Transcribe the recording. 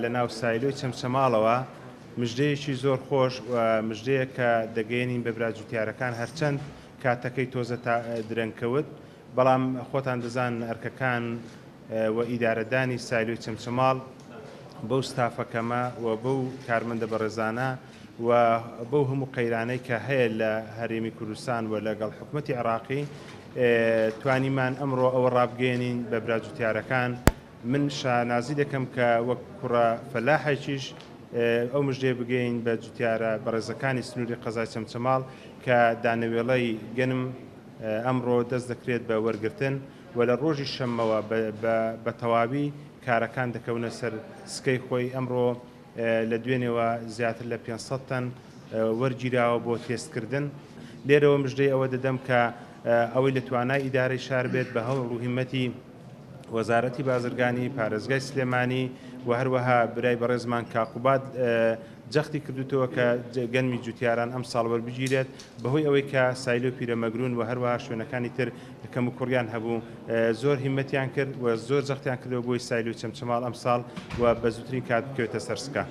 لە ناو سایلۆی چەمچەماڵەوە مژدەیەکی زۆر خۆش و مژدەیە کە دەگەێنین بە براجوتیارەکان هەرچەند کاتەکەی تۆزە درەنکەوت بەڵام خۆتان دەزان ئەرکەکان و ئیدارەدانی سایلۆی چەمچەماڵ بەو ستافەکەمە و بەو کارمەندە بەڕێزانە و بەو هەموو قەیرانەی کە هەیە لە هەرێمی کوردستان و لەگەڵ حکوومەتی عێراقی توانیمان ئەمڕۆ ئەوە ڕابگەێنین بە براجوتیارەکان. من شانازی دەکەم کە وەک کوڕە فەلاحێکیش ئەو مژدێ بگەین بە جوتیارە بەڕێزەکانی سنووری قەزای چەمچەماڵ کە دانەوێڵەی گەنم ئەمڕۆ دەست دەکرێت بە وەرگرتن و لە ڕۆژی شەممەوە بە تەواوی کارەکان دەکەونە سەر سکەی خۆی. ئەمڕۆ لە دوێنێەوە زیاتر لە 500 تەن وەرگیراوە بۆ تێستکردن. لێرەوە مژدەی ئەوە دەدەم کە ئەوەی لە توانای ئیدارەی شار بێت بە هەوڵ و هیمەتی وەزارەتی بازرگانی، پارێزگای سلێمانی و هەروەها برای بەڕێزمان کاقوبات جەختی کردوتەوە کە گەنمی جوتیاران ئەم ساڵ وەربگیرێت بەهۆی ئەوەی کە سایلۆ پیرەمەگرون و هەروەها شوێنەکانی تر کەم و کوڕیان هەبوو زۆر هیمەتیان کرد و زۆر جەختیان کردەوە بۆی سایلۆی چەمچەماڵ ئەم ساڵ و بە زووترین کات بکەوێتە سەر سکە.